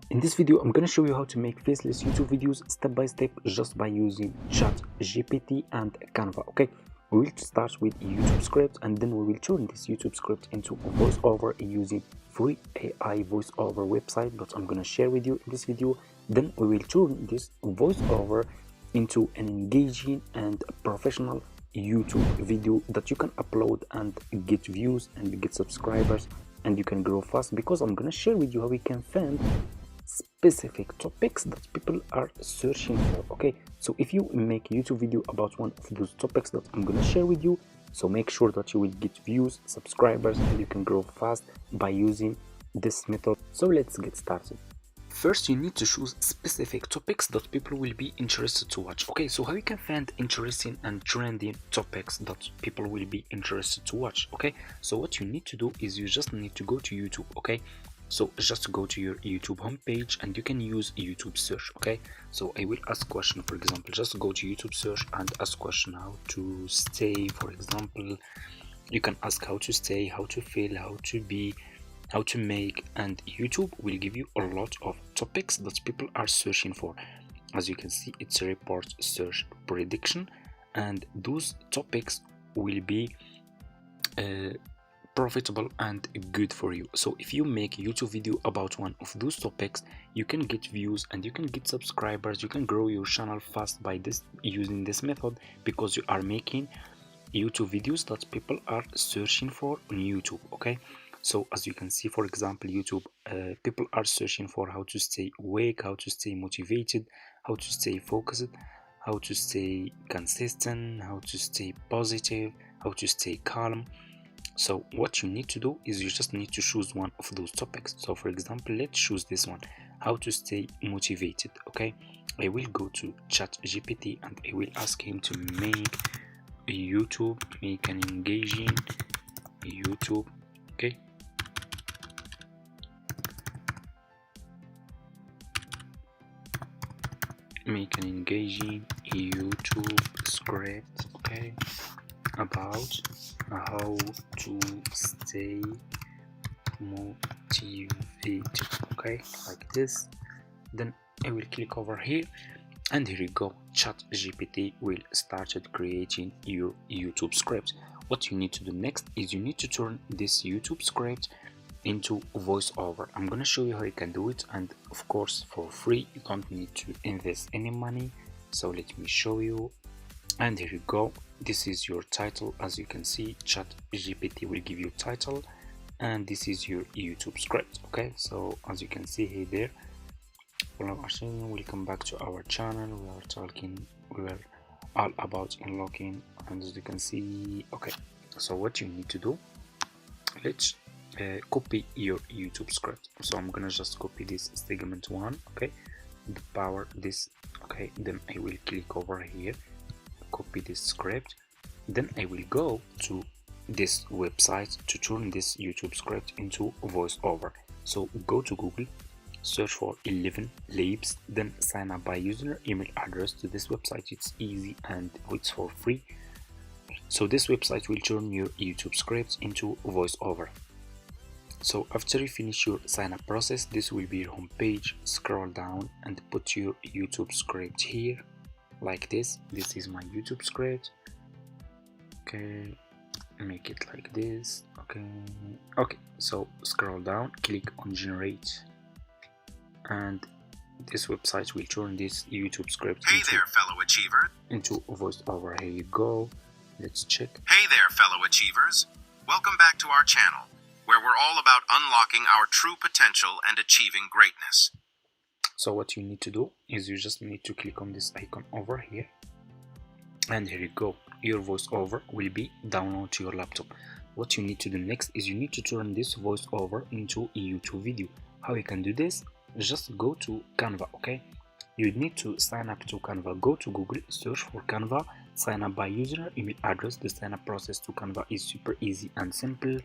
In this video, I'm going to show you how to make faceless YouTube videos step by step just by using ChatGPT and Canva. Okay, we will start with YouTube script and then we will turn this YouTube script into voiceover using free AI voiceover website that I'm going to share with you in this video. Then we will turn this voiceover into an engaging and professional YouTube video that you can upload and get views and get subscribers, and you can grow fast, because I'm going to share with you how we can find specific topics that people are searching for. Okay, so if you make a YouTube video about one of those topics that I'm gonna share with you, so make sure that you will get views, subscribers, and you can grow fast by using this method. So let's get started. First, you need to choose specific topics that people will be interested to watch. Okay, so how you can find interesting and trending topics that people will be interested to watch. Okay, so what you need to do is you just need to go to YouTube. Okay, so just go to your YouTube homepage and you can use YouTube search. Okay, so I will ask question, for example, just go to YouTube search and ask question how to stay. For example, you can ask how to stay, how to feel, how to be, how to make, and YouTube will give you a lot of topics that people are searching for. As you can see, it's a report search prediction, and those topics will be profitable and good for you. So if you make a YouTube video about one of those topics, you can get views and you can get subscribers. You can grow your channel fast by this, using this method, because you are making YouTube videos that people are searching for on YouTube. Okay, so as you can see, for example, YouTube, people are searching for how to stay awake, how to stay motivated, how to stay focused, how to stay consistent, how to stay positive, how to stay calm. So what you need to do is you just need to choose one of those topics. So for example, let's choose this one, how to stay motivated. Okay, I will go to ChatGPT and I will ask him to make a YouTube, make an engaging YouTube. Okay, make an engaging YouTube script. Okay, about how to stay motivated. Okay, like this. Then I will click over here and here you go, ChatGPT will start creating your YouTube script. What you need to do next is you need to turn this YouTube script into voiceover. I'm gonna show you how you can do it, and of course for free. You don't need to invest any money. So let me show you. And here you go, this is your title. As you can see, ChatGPT will give you title, and this is your YouTube script. Okay, so as you can see here, there, welcome back to our channel. We were all about unlocking, and as you can see, okay, so what you need to do, let's copy your YouTube script. So I'm gonna just copy this segment one. Okay, the power this. Okay, then I will click over here, copy this script. Then I will go to this website to turn this YouTube script into voiceover. So go to Google, search for 11 labs, then sign up by using email address to this website. It's easy and it's for free. So this website will turn your YouTube script into voiceover. So after you finish your sign up process, this will be your home page. Scroll down and put your YouTube script here like this. This is my YouTube script. Okay, make it like this. Okay, so scroll down, click on generate, and this website will turn this YouTube script fellow achiever, into voiceover. Here you go, let's check. Hey there, fellow achievers. Welcome back to our channel, where we're all about unlocking our true potential and achieving greatness. So what you need to do is you just need to click on this icon over here, and here you go, your voiceover will be downloaded to your laptop. What you need to do next is you need to turn this voiceover into a YouTube video. How you can do this? Just go to Canva. Okay, you need to sign up to Canva. Go to Google, search for Canva, sign up by user email address. The sign up process to Canva is super easy and simple.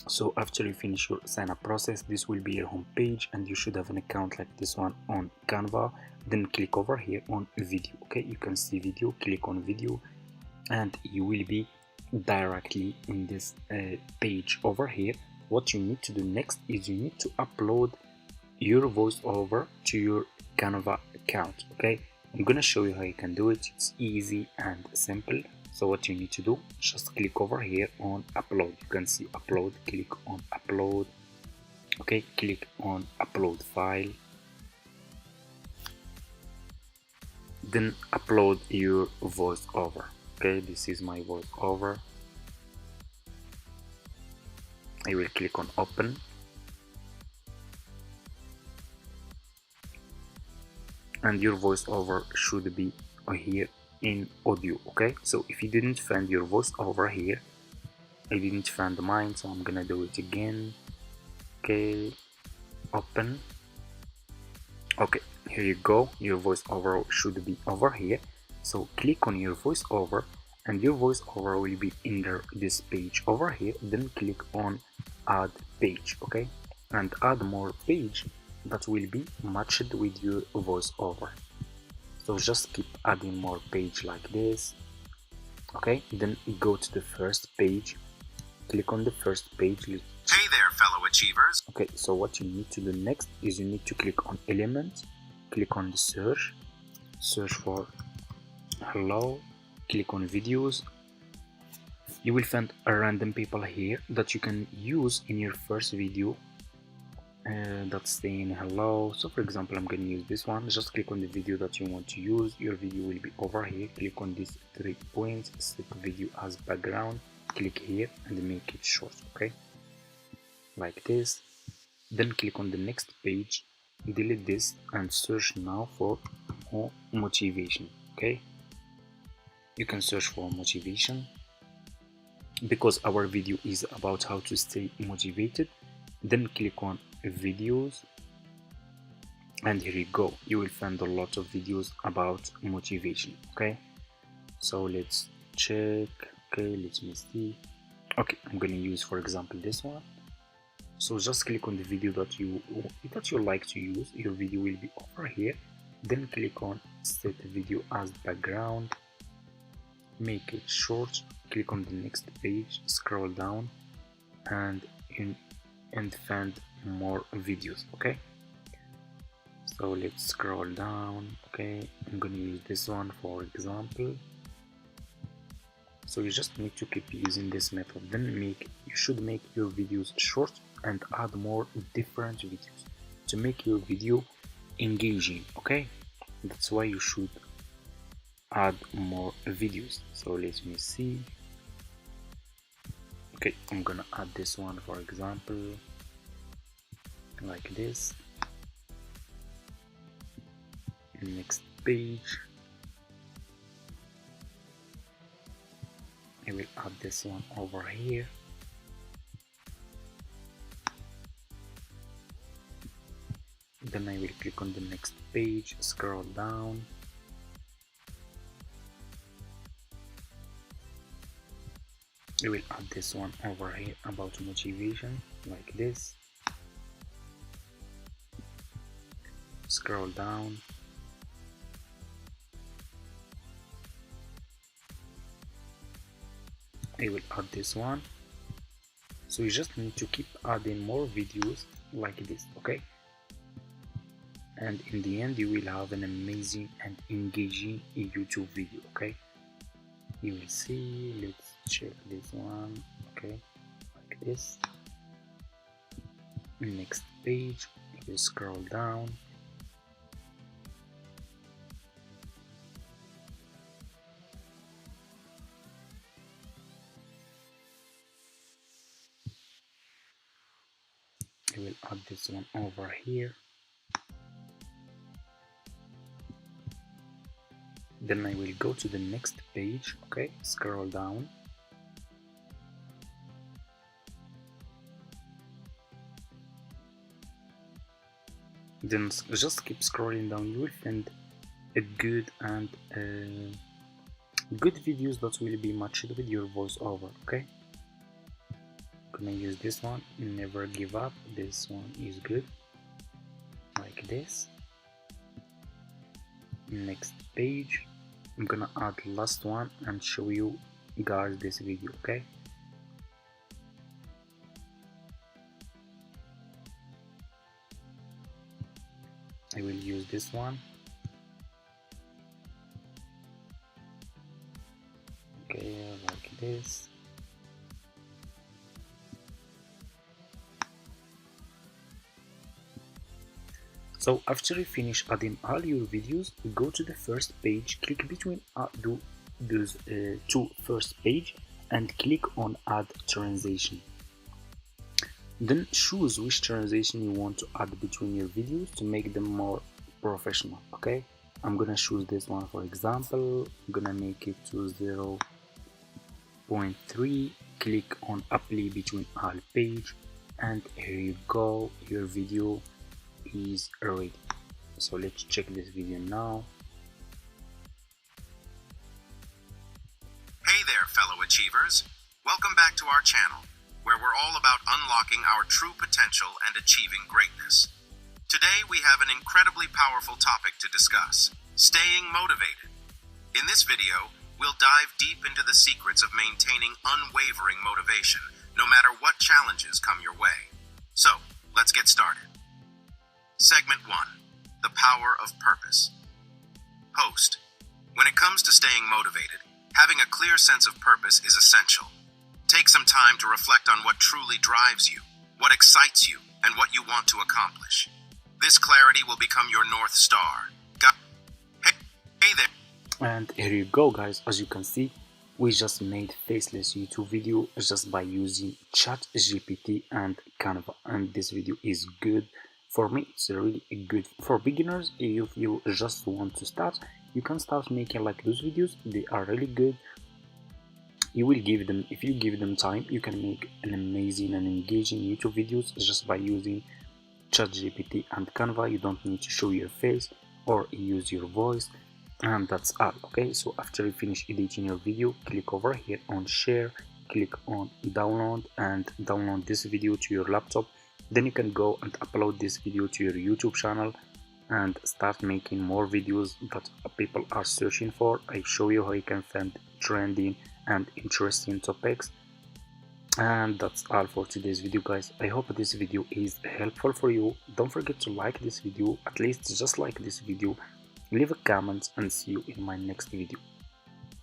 So after you finish your sign up process, this will be your home page, and you should have an account like this one on Canva. Then click over here on video. Okay, you can see video, click on video, and you will be directly in this page over here. What you need to do next is you need to upload your voiceover to your Canva account. Okay, I'm gonna show you how you can do it. It's easy and simple. So what you need to do, just click over here on upload. You can see upload, click on upload. Okay, click on upload file, then upload your voiceover. Okay, this is my voiceover. I will click on open, and your voiceover should be here in audio. Okay, so if you didn't find your voiceover here, I didn't find mine, so I'm gonna do it again. Okay, open. Okay, here you go, your voiceover should be over here. So click on your voiceover and your voiceover will be under this page over here. Then click on add page. Okay, and add more page that will be matched with your voiceover. So just keep adding more page like this. Okay, then go to the first page, click on the first page. Hey there, fellow achievers. Okay, so what you need to do next is you need to click on element, click on the search for hello, click on videos. You will find a random people here that you can use in your first video that's saying hello. So for example, I'm going to use this one. Just click on the video that you want to use. Your video will be over here. Click on these 3 points, set video as background, click here and make it short. Okay, like this. Then click on the next page, delete this and search now for motivation. Okay, you can search for motivation because our video is about how to stay motivated. Then click on videos and here you go, you will find a lot of videos about motivation. Okay, so let's check. Okay, let me see. Okay, I'm gonna use for example this one. So just click on the video that you like to use. Your video will be over here. Then click on set video as background, make it short, click on the next page, scroll down and find more videos. Okay, so let's scroll down. Okay, I'm gonna use this one for example. So you just need to keep using this method. Then you should make your videos short and add more different videos to make your video engaging. Okay, that's why you should add more videos. So let me see. Okay, I'm gonna add this one for example like this. Next page, I will add this one over here. Then I will click on the next page, scroll down. I will add this one over here about motivation like this. Scroll down. I will add this one. So you just need to keep adding more videos like this. Okay, and in the end you will have an amazing and engaging YouTube video. Okay, you will see. Let's check this one. Okay, like this. Next page, you will scroll down. I will add this one over here. Then I will go to the next page. Okay, scroll down. Then just keep scrolling down. You will find a good videos that will be matched with your voiceover. Okay, I'm gonna use this one, never give up. This one is good, like this. Next page, I'm gonna add last one and show you guys this video. Okay, I will use this one. Okay, like this. So after you finish adding all your videos, go to the first page, click between those two first page and click on add transition. Then choose which transition you want to add between your videos to make them more professional. Okay, I'm gonna choose this one. For example, I'm gonna make it to 0.3. Click on apply between all page, and here you go, your video is ready. So let's check this video now. Hey there, fellow achievers. Welcome back to our channel, where we're all about unlocking our true potential and achieving greatness. Today we have an incredibly powerful topic to discuss: staying motivated. In this video, we'll dive deep into the secrets of maintaining unwavering motivation, no matter what challenges come your way. So, let's get started. Segment 1. The Power of Purpose. Host. When it comes to staying motivated, having a clear sense of purpose is essential. Take some time to reflect on what truly drives you, what excites you, and what you want to accomplish. This clarity will become your North Star. Hey there. And here you go, guys. As you can see, we just made faceless YouTube video just by using ChatGPT and Canva, and this video is good. For me, it's really good for beginners. If you just want to start, you can start making like those videos. They are really good. You will give them, if you give them time, you can make an amazing and engaging YouTube videos just by using ChatGPT and Canva. You don't need to show your face or use your voice, and that's all. Okay, so after you finish editing your video, click over here on share, click on download, and download this video to your laptop. Then you can go and upload this video to your YouTube channel and start making more videos that people are searching for. I show you how you can find trending and interesting topics. And that's all for today's video, guys. I hope this video is helpful for you. Don't forget to like this video, at least just like this video, leave a comment, and see you in my next video.